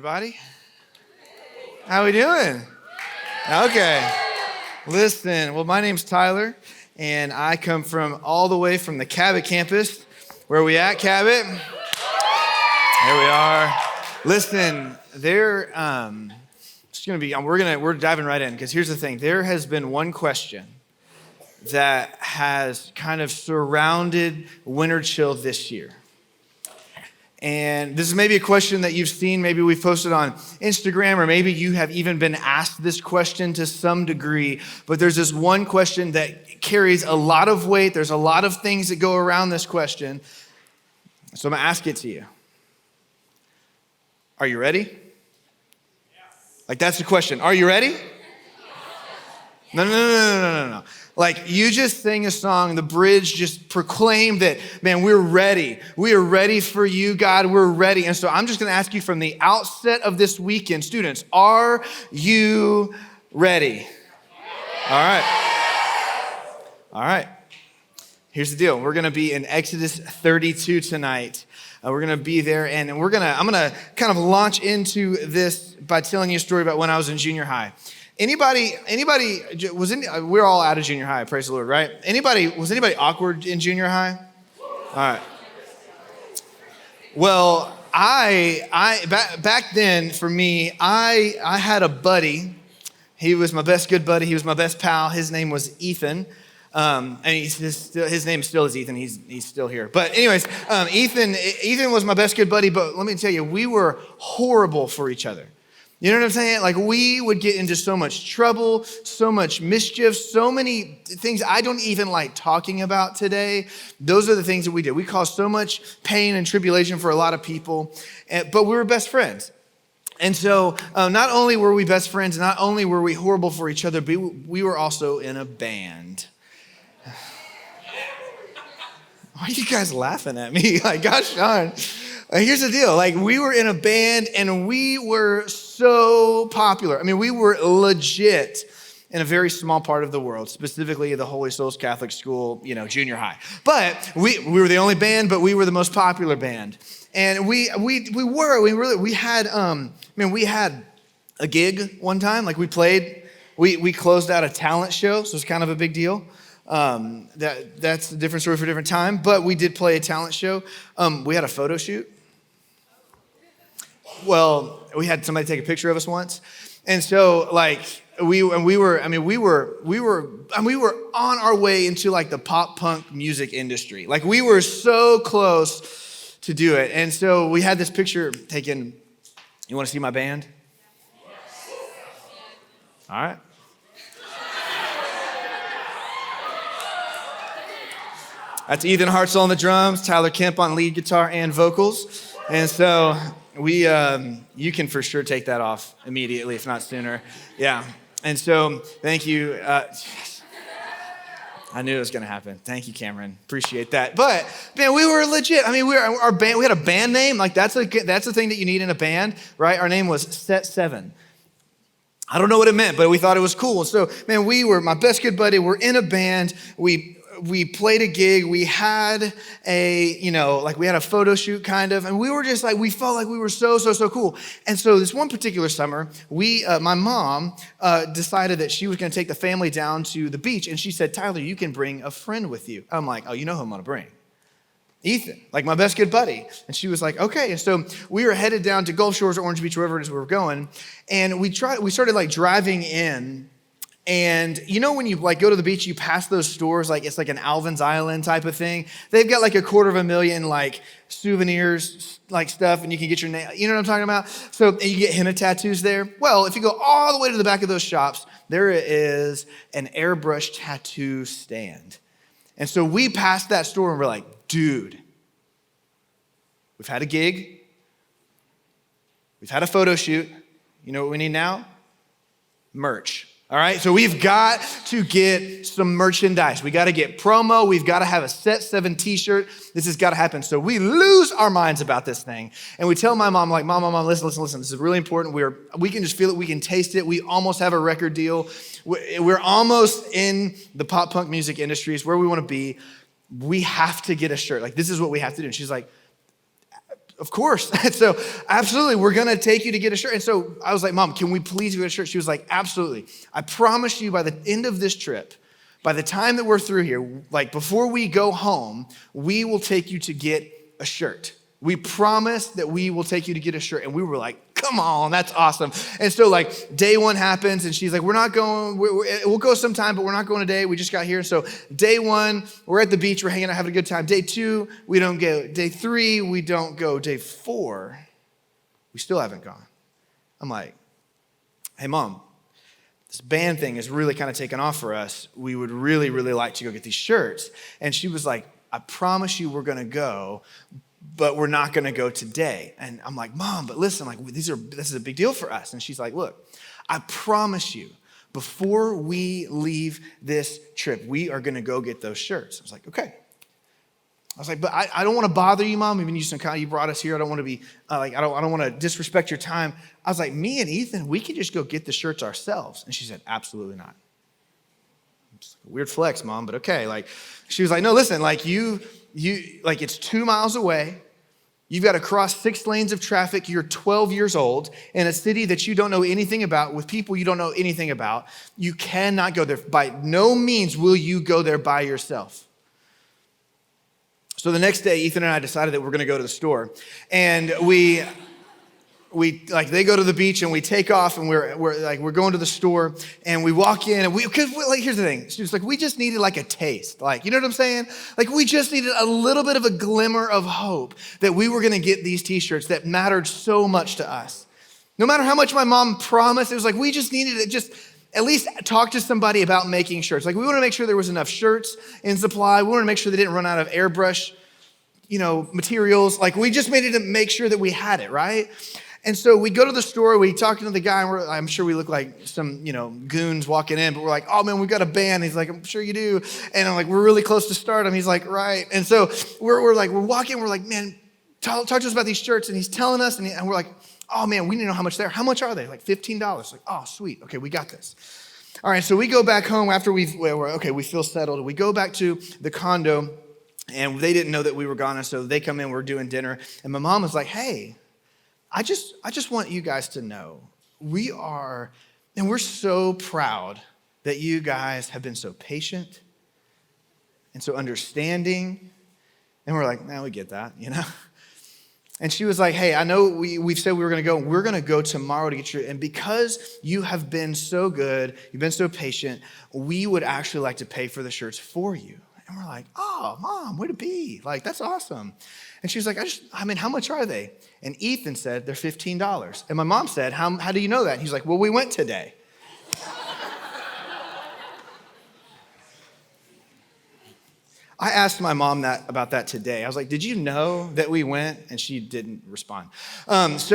everybody. How we doing? Okay. Listen, well, my name's Tyler, and I come from all the way from the Cabot campus. Where are we at, Cabot? Here we are. Listen, we're diving right in, because here's the thing. There has been one question that has kind of surrounded Winterchill this year. And this is maybe a question that you've seen, maybe we've posted on Instagram, or maybe you have even been asked this question to some degree, but there's this one question that carries a lot of weight. There's a lot of things that go around this question. So I'm gonna ask it to you. Are you ready? Yes. Like, that's the question. Are you ready? No. Like, you just sang a song, the bridge just proclaimed that, man, we're ready. We are ready for you, God. We're ready. And so I'm just gonna ask you from the outset of this weekend, students, are you ready? All right. Here's the deal. We're gonna be in Exodus 32 tonight. We're gonna be there, and I'm gonna kind of launch into this by telling you a story about when I was in junior high. Anybody we're all out of junior high, praise the Lord, right? Was anybody awkward in junior high? All right. Well, back then for me, I had a buddy. He was my best good buddy. He was my best pal. His name was Ethan. And his name still is Ethan. He's still here. But anyways, Ethan was my best good buddy, but let me tell you, we were horrible for each other. You know what I'm saying? Like, we would get into so much trouble, so much mischief, so many things I don't even like talking about today. Those are the things that we did. We caused so much pain and tribulation for a lot of people, but we were best friends. And so not only were we best friends, not only were we horrible for each other, but we were also in a band. Why are you guys laughing at me? Like, gosh darn. Here's the deal. Like, we were in a band and we were so popular. I mean, we were legit in a very small part of the world, specifically the Holy Souls Catholic School, junior high. But we were the only band, but we were the most popular band. And we had a gig one time. Like, we closed out a talent show, so it's kind of a big deal. That's a different story for a different time, but we did play a talent show. We had a photo shoot. Well, we had somebody take a picture of us once. And so, like, we were on our way into, like, the pop punk music industry. Like, we were so close to do it. And so we had this picture taken. You want to see my band? All right. That's Ethan Hartzell on the drums, Tyler Kemp on lead guitar and vocals. And so you can for sure take that off immediately, if not sooner. Yeah. And so thank you. I knew it was going to happen. Thank you, Cameron. Appreciate that. But man, we were legit. I mean, we had a band name. Like, that's the thing that you need in a band, right? Our name was Set 7. I don't know what it meant, but we thought it was cool. So, man, we were my best good buddy. We're in a band. We played a gig. We had we had a photo shoot kind of, and we were just like, we felt like we were so cool. And so this one particular summer, my mom decided that she was going to take the family down to the beach, and she said, Tyler, you can bring a friend with you. I'm like, oh, you know who I'm going to bring? Ethan, like my best good buddy. And she was like, okay. And so we were headed down to Gulf Shores or Orange Beach, wherever it is we were going, and we started like driving in. And when you like go to the beach, you pass those stores, like it's like an Alvin's Island type of thing. They've got like 250,000 like souvenirs, like stuff, and you can get your name. You know what I'm talking about? So you get henna tattoos there. Well, if you go all the way to the back of those shops, there is an airbrush tattoo stand. And so we passed that store and we're like, dude, we've had a gig. We've had a photo shoot. You know what we need now? Merch. All right, so we've got to get some merchandise. We got to get promo. We've got to have a Set 7 t-shirt. This has got to happen. So we lose our minds about this thing. And we tell my mom, like, Mom, listen. This is really important. We can just feel it. We can taste it. We almost have a record deal. We're almost in the pop punk music industry. It's where we want to be. We have to get a shirt. Like, this is what we have to do. And she's like, of course. And so absolutely, we're going to take you to get a shirt. And so I was like, Mom, can we please get a shirt? She was like, absolutely. I promise you by the end of this trip, by the time that we're through here, like before we go home, we will take you to get a shirt. We promise that we will take you to get a shirt. And we were like, come on, that's awesome. And so like day one happens and she's like, we're not going, we'll go sometime, but we're not going today. We just got here. So day one, we're at the beach, we're hanging out, having a good time. Day two, we don't go. Day three, we don't go. Day four, we still haven't gone. I'm like, hey, Mom, this band thing is really kind of taken off for us. We would really, really like to go get these shirts. And she was like, I promise you we're going to go, but we're not going to go today. And I'm like, Mom, but listen, like this is a big deal for us. And she's like, look, I promise you, before we leave this trip, we are going to go get those shirts. I was like, okay. I was like, but I don't want to bother you, Mom. Even you brought us here. I don't want to be I don't want to disrespect your time. I was like, me and Ethan, we can just go get the shirts ourselves. And she said, absolutely not. Weird flex, Mom, but okay. Like, she was like, no, listen, like you like it's 2 miles away. You've got to cross 6 lanes of traffic. You're 12 years old in a city that you don't know anything about with people you don't know anything about. You cannot go there. By no means will you go there by yourself. So the next day, Ethan and I decided that we're going to go to the store, and they go to the beach and we take off and we're going to the store and we walk in and here's the thing. She was like, we just needed like a taste. Like, you know what I'm saying? Like we just needed a little bit of a glimmer of hope that we were going to get these t-shirts that mattered so much to us. No matter how much my mom promised, it was like, we just needed to just at least talk to somebody about making shirts. Like we want to make sure there was enough shirts in supply. We want to make sure they didn't run out of airbrush, materials. Like we just made it to make sure that we had it, right? And so we go to the store, we talk to the guy, and I'm sure we look like some, goons walking in, but we're like, oh man, we've got a band. He's like, I'm sure you do. And I'm like, we're really close to stardom. He's like, right. And so we're walking, we're like, man, talk to us about these shirts. And he's telling us, and we're like, oh man, we need to know how much they're. How much are they? Like $15. Like, oh, sweet. Okay, we got this. All right, so we go back home after we feel settled. We go back to the condo, and they didn't know that we were gone. And so they come in, we're doing dinner. And my mom was like, hey, I just want you guys to know we're so proud that you guys have been so patient and so understanding. And we're like, we get that, And she was like, hey, I know we've said we were going to go. We're going to go tomorrow to get your, and because you have been so good, you've been so patient, we would actually like to pay for the shirts for you. And we're like, oh, Mom, way to be. Like, that's awesome. And she was like, how much are they? And Ethan said, they're $15. And my mom said, how do you know that? And he's like, well, we went today. I asked my mom about that today. I was like, did you know that we went? And she didn't respond. But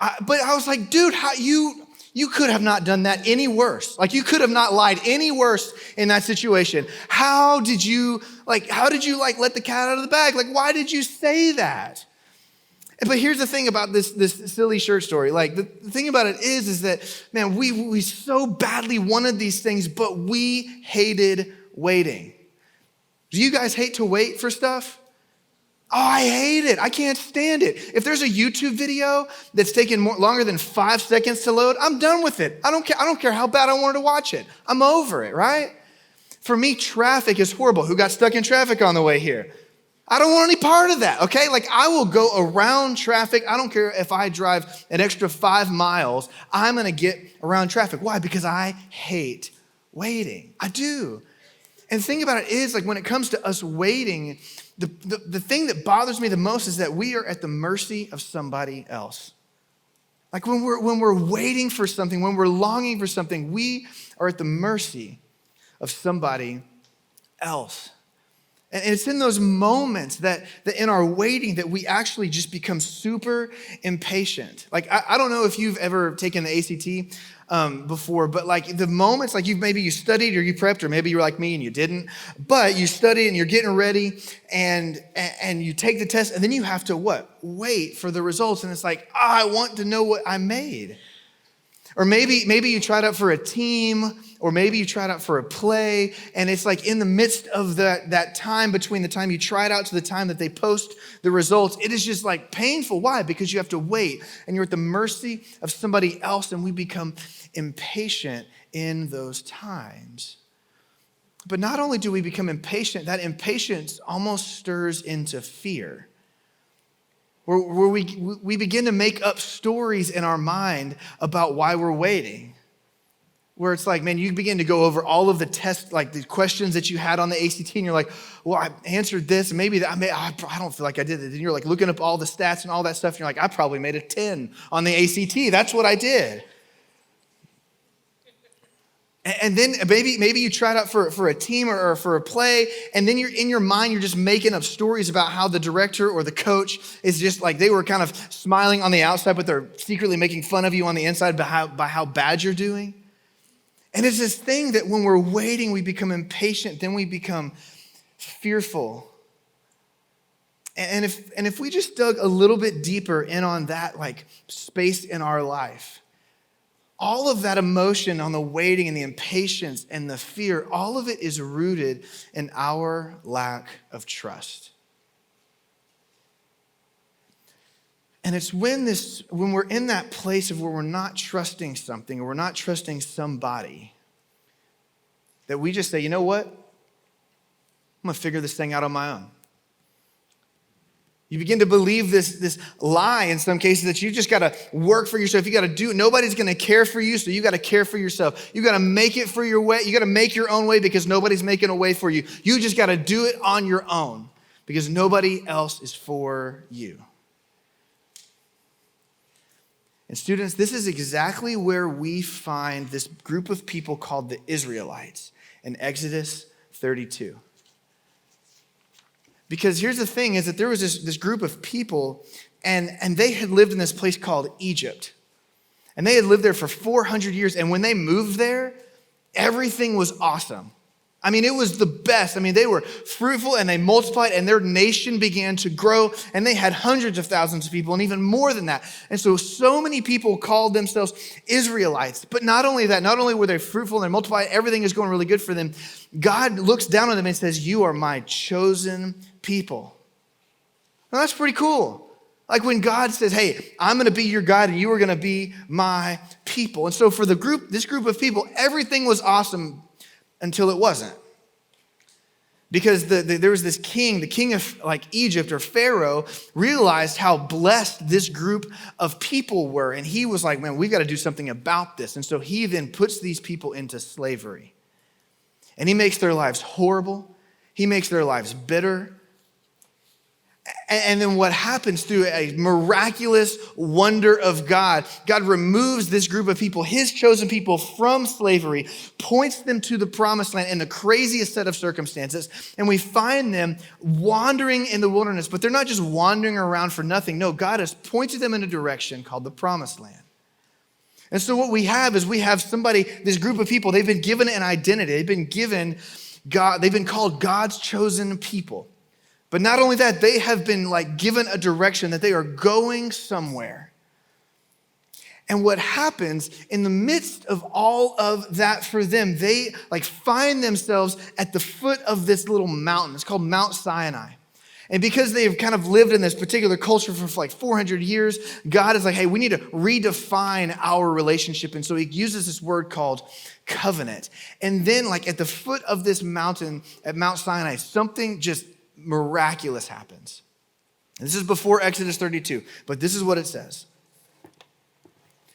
I was like, dude, how you could have not done that any worse. Like you could have not lied any worse in that situation. How did you let the cat out of the bag? Like, why did you say that? But here's the thing about this silly shirt story. Like the thing about it is that, man, we so badly wanted these things, but we hated waiting. Do you guys hate to wait for stuff? Oh, I hate it. I can't stand it. If there's a YouTube video that's taking longer than 5 seconds to load, I'm done with it. I don't care how bad I wanted to watch it. I'm over it, right? For me, traffic is horrible. Who got stuck in traffic on the way here? I don't want any part of that, okay? Like I will go around traffic. I don't care if I drive an extra 5 miles. I'm going to get around traffic. Why? Because I hate waiting. I do. And the thing about it is, like when it comes to us waiting, the thing that bothers me the most is that we are at the mercy of somebody else. Like when we're waiting for something, when we're longing for something, we are at the mercy of somebody else. And it's in those moments that in our waiting that we actually just become super impatient. Like, I don't know if you've ever taken the ACT before, but like the moments, like you studied or you prepped, or maybe you're like me and you didn't, but you studied and you're getting ready and you take the test and then you have to wait for the results. And it's like, I want to know what I made. Or maybe you tried out for a team or maybe you tried out for a play, and it's like in the midst of that time between the time you tried out to the time that they post the results, it is just like painful. Why? Because you have to wait, and you're at the mercy of somebody else, and we become impatient in those times. But not only do we become impatient, that impatience almost stirs into fear. Where we begin to make up stories in our mind about why we're waiting. Where it's like, man, you begin to go over all of the tests, like the questions that you had on the ACT, and you're like, well, I answered this, and maybe I don't feel like I did it. And you're like looking up all the stats and all that stuff, and you're like, I probably made a 10 on the ACT. That's what I did. And then maybe you tried out for a team or for a play, and then you're in your mind, you're just making up stories about how the director or the coach is just like, they were kind of smiling on the outside, but they're secretly making fun of you on the inside by how bad you're doing. And it's this thing that when we're waiting, we become impatient, then we become fearful. And if we just dug a little bit deeper in on that like space in our life, all of that emotion on the waiting and the impatience and the fear, all of it is rooted in our lack of trust. And it's when we're in that place of where we're not trusting something or we're not trusting somebody that we just say, you know what? I'm going to figure this thing out on my own. You begin to believe this lie in some cases that you just got to work for yourself. You got to do, nobody's going to care for you, so you got to care for yourself. You got to make it for your way. You got to make your own way because nobody's making a way for you. You just got to do it on your own because nobody else is for you. And students, this is exactly where we find this group of people called the Israelites in Exodus 32. Because here's the thing, is that there was this group of people, and they had lived in this place called Egypt. And they had lived there for 400 years, and when they moved there, everything was awesome. I mean, it was the best. I mean, they were fruitful, and they multiplied, and their nation began to grow, and they had hundreds of thousands of people, and even more than that. And so many people called themselves Israelites. But not only that, not only were they fruitful and they multiplied, everything is going really good for them, God looks down on them and says, you are my chosen people. Now, that's pretty cool. Like when God says, hey, I'm going to be your God and you are going to be my people. And so for this group of people, everything was awesome until it wasn't. Because there was this king, the king of like Egypt or Pharaoh, realized how blessed this group of people were. And he was like, man, we've got to do something about this. And so he then puts these people into slavery. And he makes their lives horrible. He makes their lives bitter. And then what happens through a miraculous wonder of God, God removes this group of people, his chosen people, from slavery, points them to the promised land in the craziest set of circumstances. And we find them wandering in the wilderness, but they're not just wandering around for nothing. No, God has pointed them in a direction called the promised land. And so what we have is this group of people, they've been given an identity. They've been called God's chosen people. But not only that, they have been like given a direction that they are going somewhere. And what happens in the midst of all of that for them, they like find themselves at the foot of this little mountain. It's called Mount Sinai. And because they've kind of lived in this particular culture for like 400 years, God is like, hey, we need to redefine our relationship. And so he uses this word called covenant. And then like at the foot of this mountain at Mount Sinai, something just miraculous happens. And this is before Exodus 32, but this is what it says. It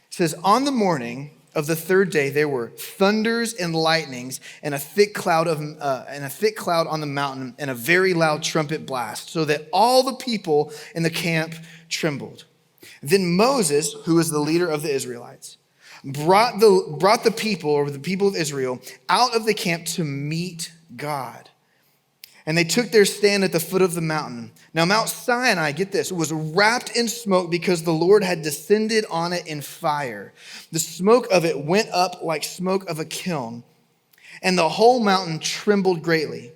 says, on the morning of the third day, there were thunders and lightnings and a thick cloud on the mountain and a very loud trumpet blast, so that all the people in the camp trembled. Then Moses, who was the leader of the Israelites, brought the people, or the people of Israel, out of the camp to meet God. And they took their stand at the foot of the mountain. Now, Mount Sinai, get this, was wrapped in smoke because the Lord had descended on it in fire. The smoke of it went up like smoke of a kiln, and the whole mountain trembled greatly.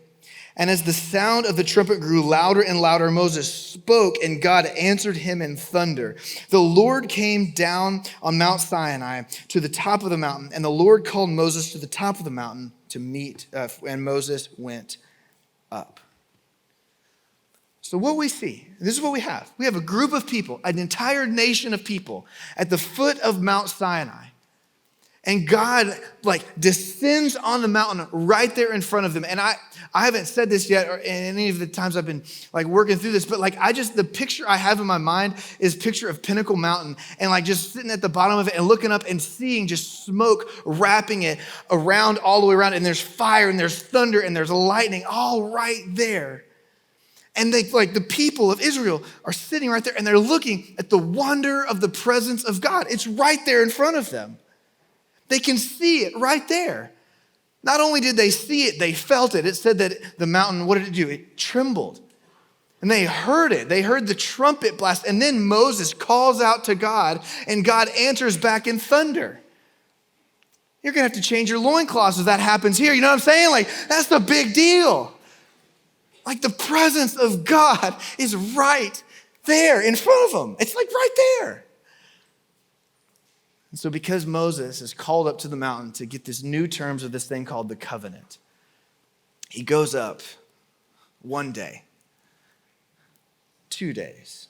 And as the sound of the trumpet grew louder and louder, Moses spoke, and God answered him in thunder. The Lord came down on Mount Sinai to the top of the mountain, and the Lord called Moses to the top of the mountain to meet, and Moses went up. So what we see, this is what we have. We have a group of people, an entire nation of people at the foot of Mount Sinai. And God descends on the mountain right there in front of them. And I haven't said this yet or in any of the times I've been working through this, but the picture I have in my mind is picture of Pinnacle Mountain and just sitting at the bottom of it and looking up and seeing just smoke wrapping it around all the way around. And there's fire and there's thunder and there's lightning all right there. And the people of Israel are sitting right there and they're looking at the wonder of the presence of God. It's right there in front of them. They can see it right there. Not only did they see it, they felt it. It said that the mountain, what did it do? It trembled. And they heard it. They heard the trumpet blast. And then Moses calls out to God, and God answers back in thunder. You're going to have to change your loincloths if that happens here. You know what I'm saying? That's the big deal. The presence of God is right there in front of them. It's right there. And so because Moses is called up to the mountain to get this new terms of this thing called the covenant, he goes up 1 day, 2 days,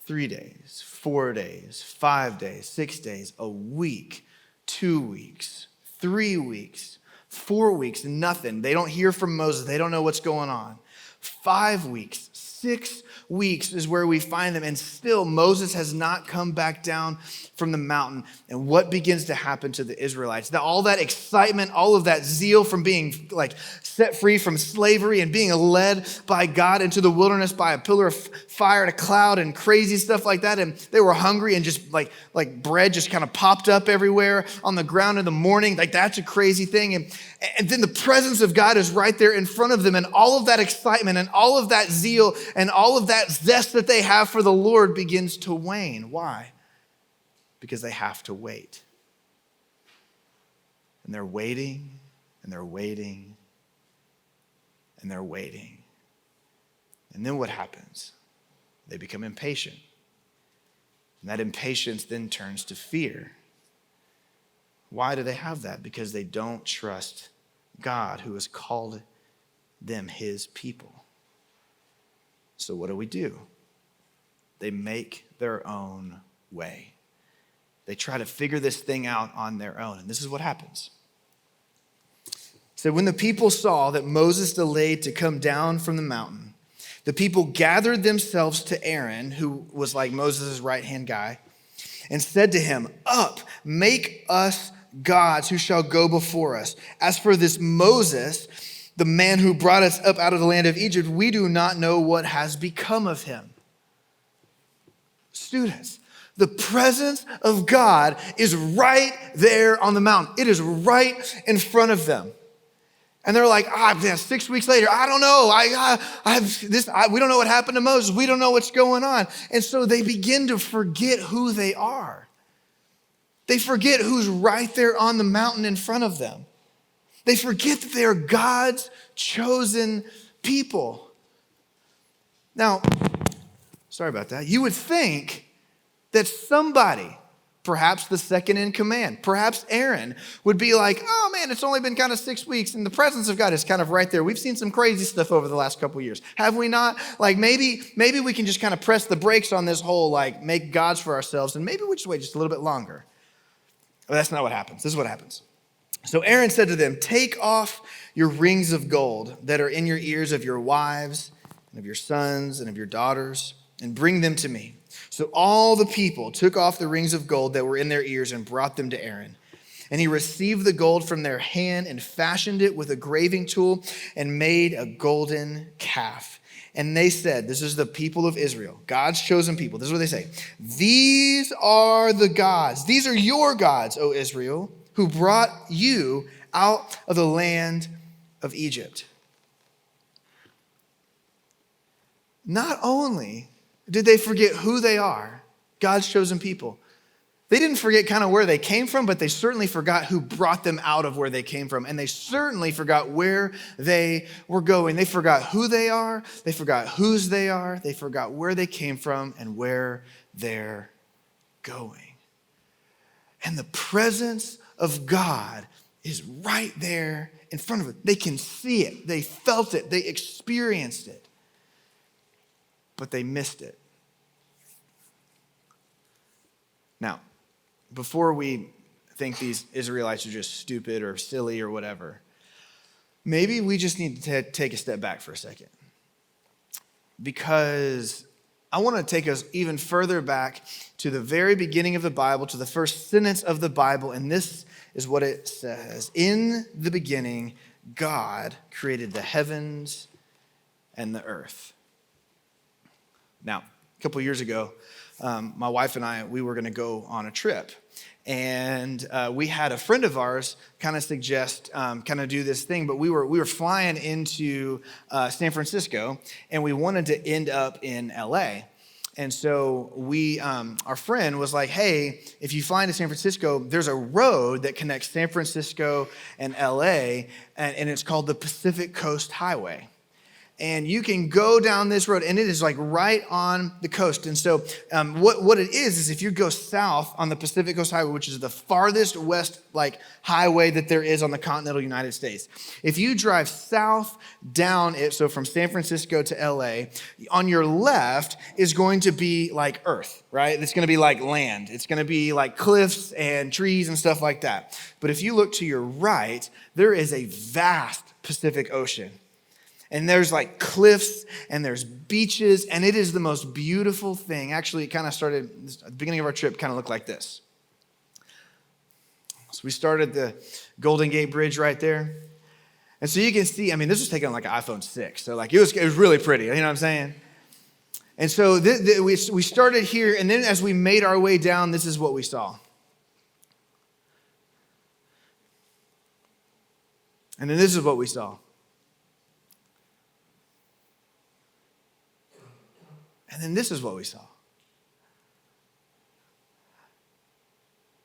3 days, 4 days, 5 days, 6 days, a week, 2 weeks, 3 weeks, 4 weeks, nothing. They don't hear from Moses. They don't know what's going on. 5 weeks, 6 weeks is where we find them. And still Moses has not come back down from the mountain. And what begins to happen to the Israelites? All that excitement, all of that zeal from being set free from slavery and being led by God into the wilderness by a pillar of fire and a cloud and crazy stuff like that. And they were hungry and just like bread just kind of popped up everywhere on the ground in the morning. That's a crazy thing. And then the presence of God is right there in front of them. And all of that excitement and all of that zeal and all of that zest that they have for the Lord begins to wane. Why? Because they have to wait. And they're waiting, and they're waiting, and they're waiting. And then what happens? They become impatient. And that impatience then turns to fear. Why do they have that? Because they don't trust God, who has called them his people. So what do? They make their own way. They try to figure this thing out on their own. And this is what happens. So when the people saw that Moses delayed to come down from the mountain, the people gathered themselves to Aaron, who was Moses' right-hand guy, and said to him, "Up, make us gods who shall go before us. As for this Moses, the man who brought us up out of the land of Egypt, we do not know what has become of him." Students, the presence of God is right there on the mountain. It is right in front of them. And they're like, 6 weeks later, I don't know. We don't know what happened to Moses. We don't know what's going on. And so they begin to forget who they are. They forget who's right there on the mountain in front of them. They forget that they are God's chosen people. Now, sorry about that. You would think that somebody, perhaps the second in command, perhaps Aaron, would be like, "Oh man, it's only been kind of 6 weeks and the presence of God is kind of right there. We've seen some crazy stuff over the last couple of years. Have we not? Maybe we can just kind of press the brakes on this whole make gods for ourselves and maybe we just wait just a little bit longer." But that's not what happens. This is what happens. So Aaron said to them, "Take off your rings of gold that are in your ears of your wives and of your sons and of your daughters and bring them to me." So all the people took off the rings of gold that were in their ears and brought them to Aaron. And he received the gold from their hand and fashioned it with a graving tool and made a golden calf. And they said, this is the people of Israel, God's chosen people. This is what they say. "These are the gods. These are your gods, O Israel, who brought you out of the land of Egypt." Not only did they forget who they are, God's chosen people, They didn't forget kind of where they came from, but they certainly forgot who brought them out of where they came from. And they certainly forgot where they were going. They forgot who they are. They forgot whose they are. They forgot where they came from and where they're going. And the presence of God is right there in front of them. They can see it. They felt it. They experienced it. But they missed it. Now, before we think these Israelites are just stupid or silly or whatever, maybe we just need to take a step back for a second. Because I want to take us even further back to the very beginning of the Bible, to the first sentence of the Bible, and this is what it says. In the beginning, God created the heavens and the earth. Now, a couple years ago, my wife and I, we were going to go on a trip. And we had a friend of ours kind of suggest, kind of do this thing, but we were flying into San Francisco, and we wanted to end up in LA. And so our friend was like, hey, if you fly into San Francisco, there's a road that connects San Francisco and LA, and it's called the Pacific Coast Highway. And you can go down this road, and it is like right on the coast. And so what it is if you go south on the Pacific Coast Highway, which is the farthest west like highway that there is on the continental United States. If you drive south down it, so from San Francisco to LA, on your left is going to be like earth, right? It's going to be like land. It's going to be like cliffs and trees and stuff like that. But if you look to your right, there is a vast Pacific Ocean. And there's like cliffs and there's beaches, and it is the most beautiful thing. Actually, it kind of started, at the beginning of our trip, kind of looked like this. So we started the Golden Gate Bridge right there. And so you can see, I mean, this was taken on like an iPhone 6. So like it was really pretty, you know what I'm saying? And so we started here, and then as we made our way down, this is what we saw. And then this is what we saw. And then this is what we saw.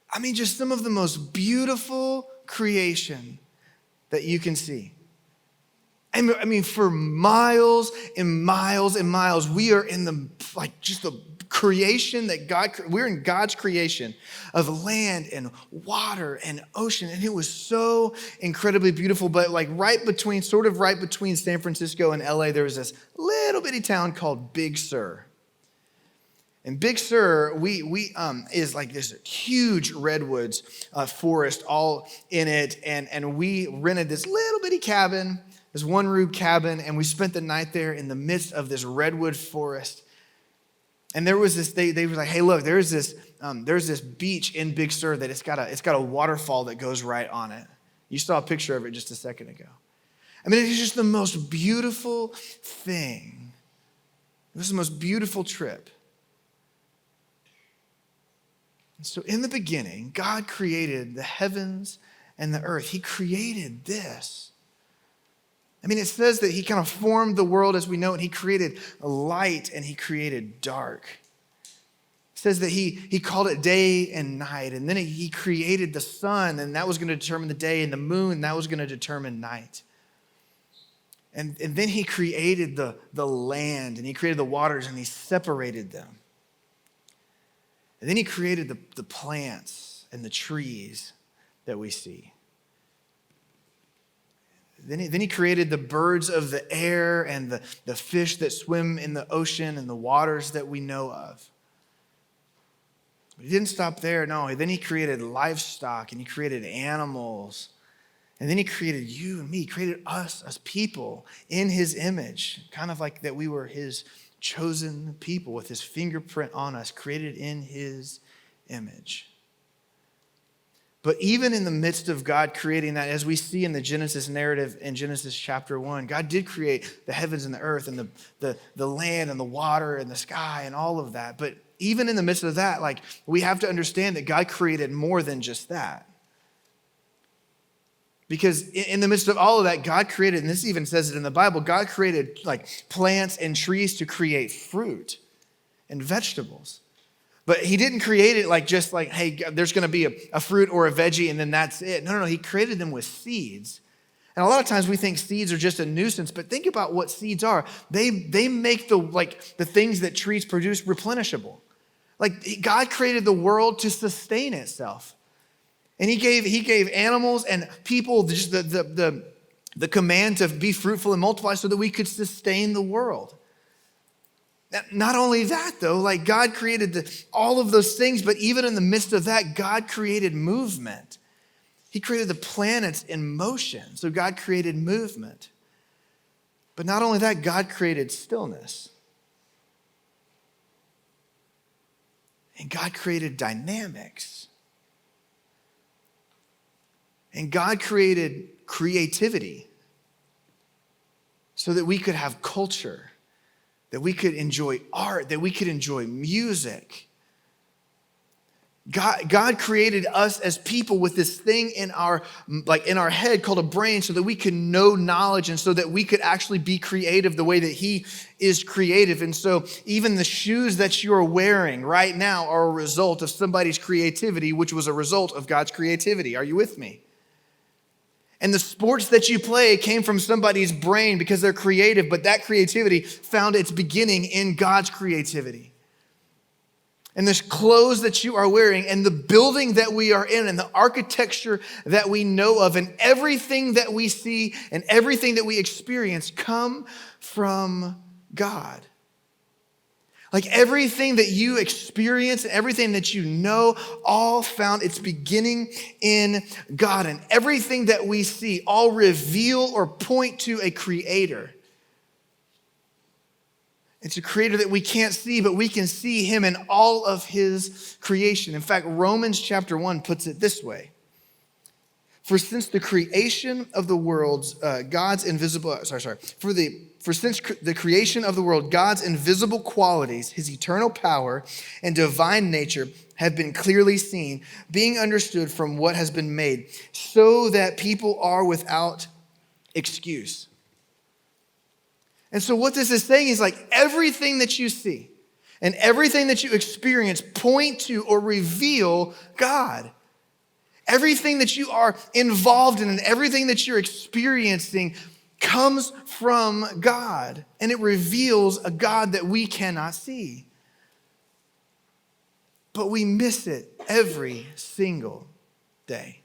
I mean, just some of the most beautiful creation that you can see. I mean, for miles and miles and miles, we are in the, like, just the creation that we're in God's creation of land and water and ocean. And it was so incredibly beautiful. But like right between San Francisco and LA, there was this little bitty town called Big Sur. And Big Sur, we is like this huge redwoods forest all in it. And we rented this little bitty cabin, this one-room cabin, and we spent the night there in the midst of this redwood forest. And there was this, they were like, hey, look, there's this beach in Big Sur that it's got a waterfall that goes right on it. You saw a picture of it just a second ago. I mean, it's just the most beautiful thing. It was the most beautiful trip. And so in the beginning, God created the heavens and the earth. He created this. I mean, it says that he kind of formed the world as we know it. He created light and he created dark. It says that he called it day and night. And then he created the sun, and that was going to determine the day, and the moon, that was going to determine night. And then he created the land, and he created the waters, and he separated them. And then he created the plants and the trees that we see. Then he created the birds of the air and the fish that swim in the ocean and the waters that we know of. But he didn't stop there, no. Then he created livestock, and he created animals. And then he created you and me. He created us as people in his image, kind of like that we were his chosen people with his fingerprint on us, created in his image. But even in the midst of God creating that, as we see in the Genesis narrative in Genesis chapter 1, God did create the heavens and the earth and the land and the water and the sky and all of that. But even in the midst of that, like, we have to understand that God created more than just that. Because in the midst of all of that, God created, and this even says it in the Bible, God created like plants and trees to create fruit and vegetables. But he didn't create it like just like, hey, there's going to be a fruit or a veggie and then that's it. No, he created them with seeds. And a lot of times we think seeds are just a nuisance, but think about what seeds are. They make the things that trees produce replenishable. Like God created the world to sustain itself. And he gave animals and people just the command to be fruitful and multiply so that we could sustain the world. Not only that, though, like God created all of those things, but even in the midst of that, God created movement. He created the planets in motion. So God created movement. But not only that, God created stillness. And God created dynamics. And God created creativity so that we could have culture, that we could enjoy art, that we could enjoy music. God created us as people with this thing in our head called a brain so that we can know knowledge and so that we could actually be creative the way that he is creative. And so even the shoes that you're wearing right now are a result of somebody's creativity, which was a result of God's creativity. Are you with me? And the sports that you play came from somebody's brain because they're creative, but that creativity found its beginning in God's creativity. And the clothes that you are wearing and the building that we are in and the architecture that we know of and everything that we see and everything that we experience come from God. Like everything that you experience and everything that you know all found its beginning in God. And everything that we see all reveal or point to a creator. It's a creator that we can't see, but we can see him in all of his creation. In fact, Romans chapter 1 puts it this way. For since the creation of the world, God's invisible qualities, his eternal power and divine nature have been clearly seen, being understood from what has been made, so that people are without excuse. And so what this is saying is like everything that you see and everything that you experience point to or reveal God. Everything that you are involved in and everything that you're experiencing comes from God. And it reveals a God that we cannot see. But we miss it every single day.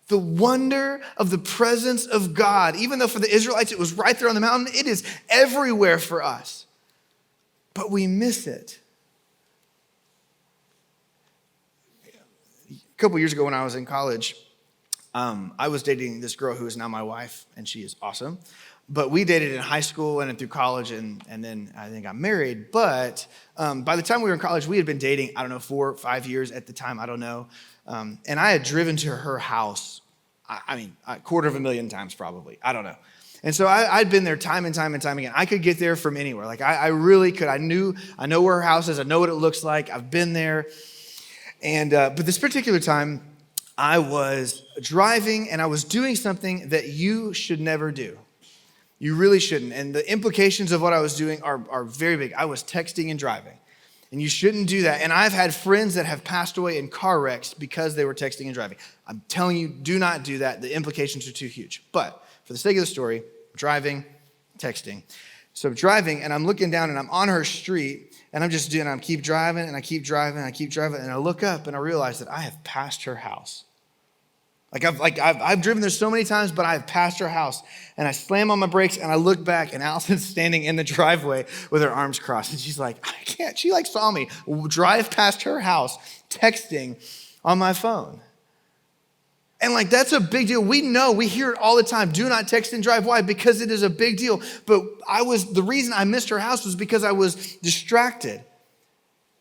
The wonder of the presence of God, even though for the Israelites it was right there on the mountain, it is everywhere for us. But we miss it. A couple years ago when I was in college, I was dating this girl who is now my wife, and she is awesome. But we dated in high school and through college, and then I think got married. But by the time we were in college, we had been dating, 4 or 5 years at the time, I don't know. And I had driven to her house, a 250,000 times probably, I don't know. And so I'd been there time and time and time again. I could get there from anywhere. Like I really could. I know where her house is. I know what it looks like. I've been there. And but this particular time, I was driving and I was doing something that you should never do. You really shouldn't. And the implications of what I was doing are very big. I was texting and driving. And you shouldn't do that. And I've had friends that have passed away in car wrecks because they were texting and driving. I'm telling you, do not do that. The implications are too huge. But for the sake of the story, driving, texting. So I'm driving and I'm looking down and I'm on her street and I keep driving and I keep driving and I keep driving and I look up and I realize that I have passed her house. I've driven there so many times, but I've passed her house and I slam on my brakes and I look back and Allison's standing in the driveway with her arms crossed. And she's like, I can't. She saw me drive past her house texting on my phone. And that's a big deal. We know, we hear it all the time. Do not text and drive. Why? Because it is a big deal. But the reason I missed her house was because I was distracted.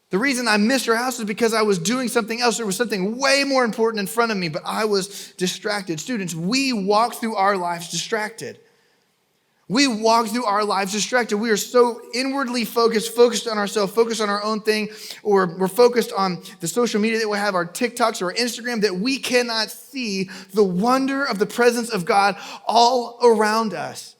The reason I missed her house was because I was doing something else. There was something way more important in front of me, but I was distracted. Students, we walk through our lives distracted. We walk through our lives distracted. We are so inwardly focused on ourselves, focused on our own thing, or we're focused on the social media that we have, our TikToks or our Instagram, that we cannot see the wonder of the presence of God all around us.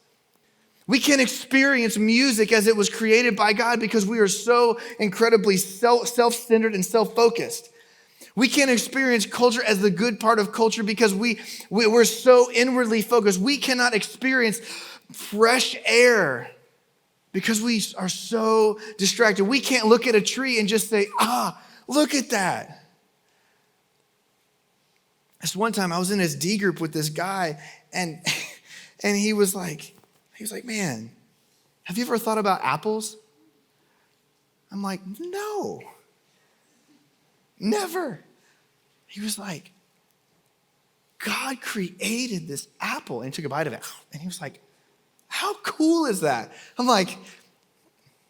We can't experience music as it was created by God because we are so incredibly self-centered and self-focused. We can't experience culture as the good part of culture because we're so inwardly focused. We cannot experience fresh air because we are so distracted. We can't look at a tree and just say, look at that. This one time I was in his D group with this guy and he was like, man, have you ever thought about apples? I'm like, no, never. He was like, God created this apple, and he took a bite of it. And he was like, how cool is that? I'm like,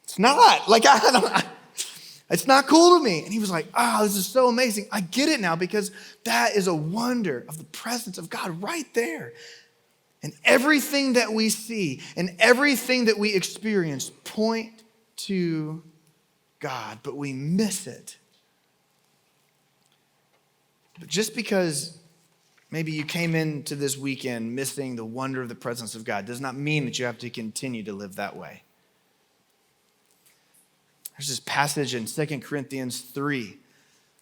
it's not. Like, it's not cool to me. And he was like, this is so amazing. I get it now because that is a wonder of the presence of God right there. And everything that we see and everything that we experience point to God, but we miss it. But just because maybe you came into this weekend missing the wonder of the presence of God does not mean that you have to continue to live that way. There's this passage in 2 Corinthians 3.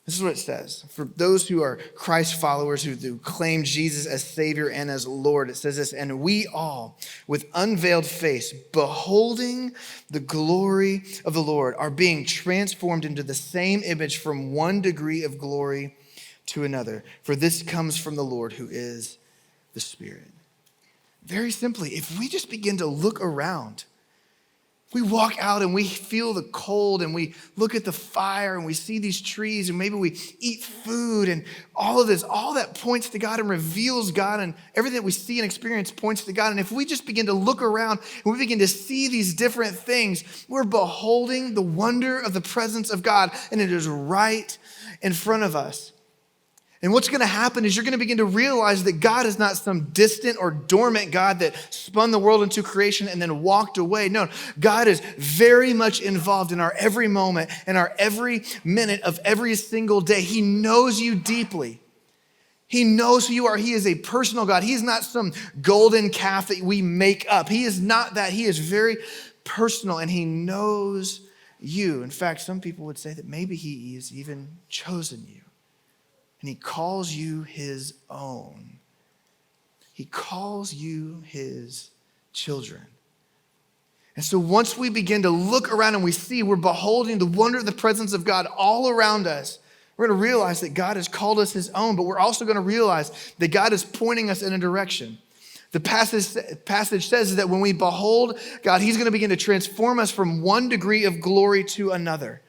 This is what it says. For those who are Christ followers, who claim Jesus as Savior and as Lord, it says this, and we all, with unveiled face, beholding the glory of the Lord, are being transformed into the same image from one degree of glory to another. For this comes from the Lord, who is the Spirit. Very simply, if we just begin to look around, we walk out and we feel the cold and we look at the fire and we see these trees and maybe we eat food and all of this, all that points to God and reveals God, and everything that we see and experience points to God. And if we just begin to look around and we begin to see these different things, we're beholding the wonder of the presence of God, and it is right in front of us. And what's going to happen is you're going to begin to realize that God is not some distant or dormant God that spun the world into creation and then walked away. No, God is very much involved in our every moment and our every minute of every single day. He knows you deeply. He knows who you are. He is a personal God. He's not some golden calf that we make up. He is not that. He is very personal, and he knows you. In fact, some people would say that maybe he has even chosen you. And he calls you his own. He calls you his children. And so once we begin to look around and we see, we're beholding the wonder of the presence of God all around us, we're going to realize that God has called us his own, but we're also going to realize that God is pointing us in a direction. The passage says that when we behold God, he's going to begin to transform us from one degree of glory to another.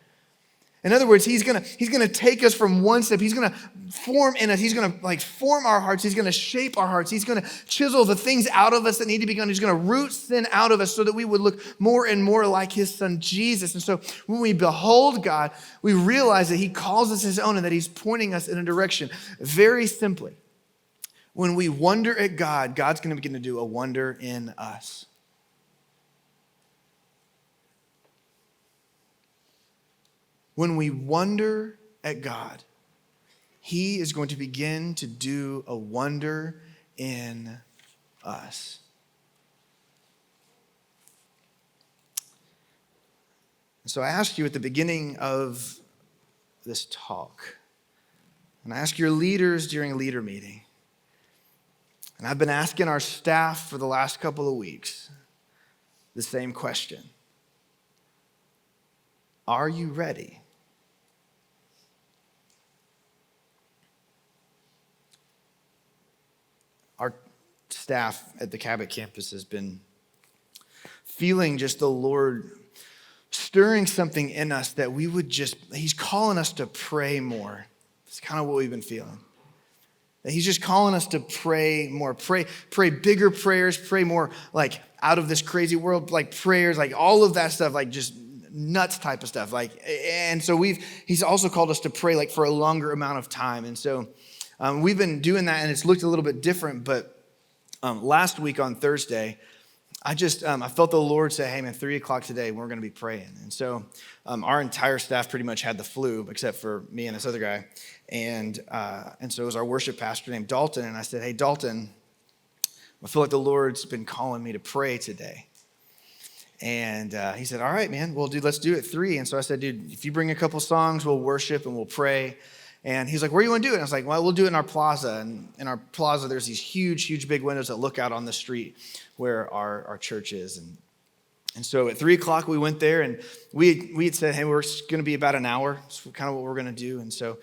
In other words, he's gonna take us from one step. He's gonna form in us. He's gonna form our hearts. He's gonna shape our hearts. He's gonna chisel the things out of us that need to be gone. He's gonna root sin out of us so that we would look more and more like his son, Jesus. And so when we behold God, we realize that he calls us his own and that he's pointing us in a direction. Very simply, when we wonder at God, God's gonna begin to do a wonder in us. When we wonder at God, he is going to begin to do a wonder in us. So I asked you at the beginning of this talk, and I asked your leaders during a leader meeting, and I've been asking our staff for the last couple of weeks the same question. Are you ready? Our staff at the Cabot campus has been feeling just the Lord stirring something in us that we would he's calling us to pray more. It's kind of what we've been feeling. That he's just calling us to pray more, pray bigger prayers, pray more like out of this crazy world, like prayers, like all of that stuff, like just nuts type of stuff. And so he's also called us to pray like for a longer amount of time. And so we've been doing that, and it's looked a little bit different. But last week on Thursday, I felt the Lord say, hey man, 3:00 today, we're going to be praying. And so our entire staff pretty much had the flu, except for me and this other guy. And so it was our worship pastor named Dalton. And I said, hey, Dalton, I feel like the Lord's been calling me to pray today. And he said, all right, man, well, dude, let's do it 3. And so I said, dude, if you bring a couple songs, we'll worship and we'll pray. And he's like, where do you want to do it? And I was like, well, we'll do it in our plaza. And in our plaza, there's these huge big windows that look out on the street where our church is. And so at 3 o'clock, we went there, and we had said, hey, we're going to be about an hour. That's kind of what we're going to do. And so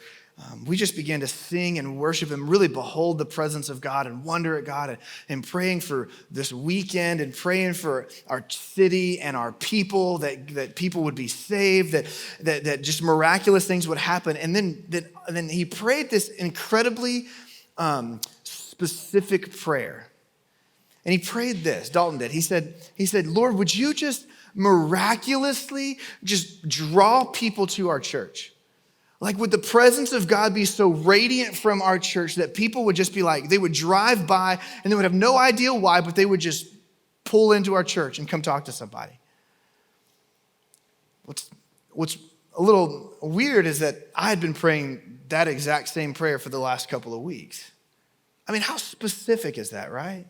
we just began to sing and worship and really behold the presence of God and wonder at God and praying for this weekend and praying for our city and our people, that people would be saved, that just miraculous things would happen. And then he prayed this incredibly specific prayer. And he prayed this, Dalton did. He said, Lord, would you just miraculously just draw people to our church? Like, would the presence of God be so radiant from our church that people would just be like, they would drive by and they would have no idea why, but they would just pull into our church and come talk to somebody. What's a little weird is that I had been praying that exact same prayer for the last couple of weeks. I mean, how specific is that, right?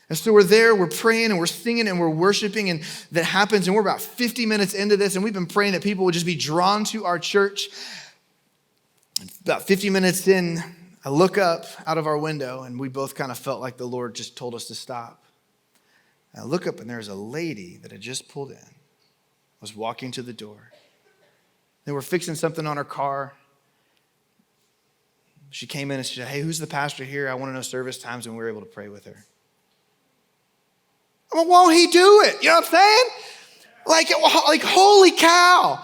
And so we're there, we're praying and we're singing and we're worshiping, and that happens, and we're about 50 minutes into this, and we've been praying that people would just be drawn to our church. And about 50 minutes in, I look up out of our window, and we both kind of felt like the Lord just told us to stop. And I look up, and there's a lady that had just pulled in, was walking to the door. They were fixing something on her car. She came in and she said, hey, who's the pastor here? I want to know service times, and we were able to pray with her. Well, won't he do it? You know what I'm saying? Like holy cow.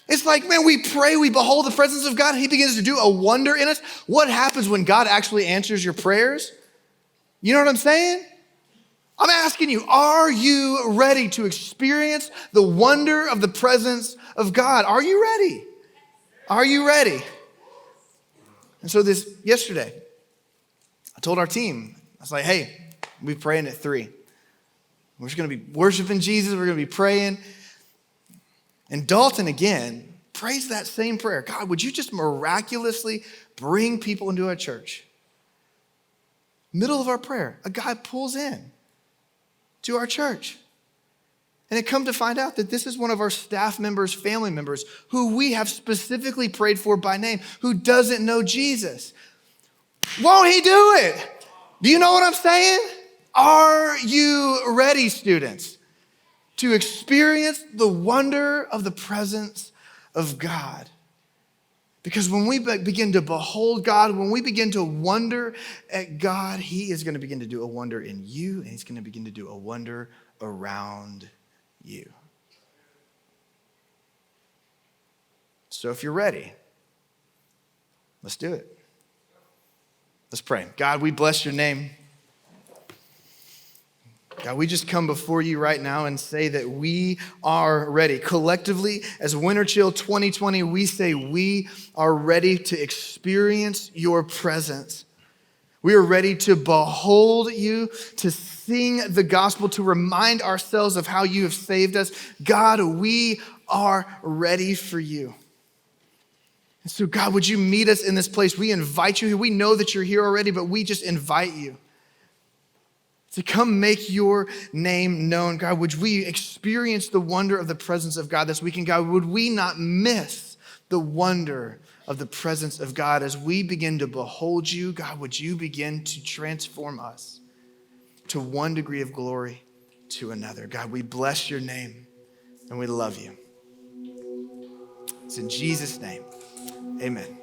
It's like, man, we pray, we behold the presence of God, and he begins to do a wonder in us. What happens when God actually answers your prayers? You know what I'm saying? I'm asking you, are you ready to experience the wonder of the presence of God? Are you ready? Are you ready? And so yesterday, I told our team, I was like, hey, we'll be praying at 3. We're just going to be worshiping Jesus. We're going to be praying. And Dalton, again, prays that same prayer. God, would you just miraculously bring people into our church? Middle of our prayer, a guy pulls in to our church. And it come to find out that this is one of our staff members, family members, who we have specifically prayed for by name, who doesn't know Jesus. Won't he do it? Do you know what I'm saying? Are you ready, students, to experience the wonder of the presence of God? Because when we begin to behold God, when we begin to wonder at God, he is going to begin to do a wonder in you, and he's going to begin to do a wonder around you. So if you're ready, let's do it. Let's pray. God, we bless your name. God, we just come before you right now and say that we are ready. Collectively, as Winterchill 2020, we say we are ready to experience your presence. We are ready to behold you, to sing the gospel, to remind ourselves of how you have saved us. God, we are ready for you. And so, God, would you meet us in this place? We invite you here. We know that you're here already, but we just invite you to come make your name known. God, would we experience the wonder of the presence of God this weekend? God, would we not miss the wonder of the presence of God as we begin to behold you? God, would you begin to transform us to one degree of glory to another? God, we bless your name and we love you. It's in Jesus' name, amen.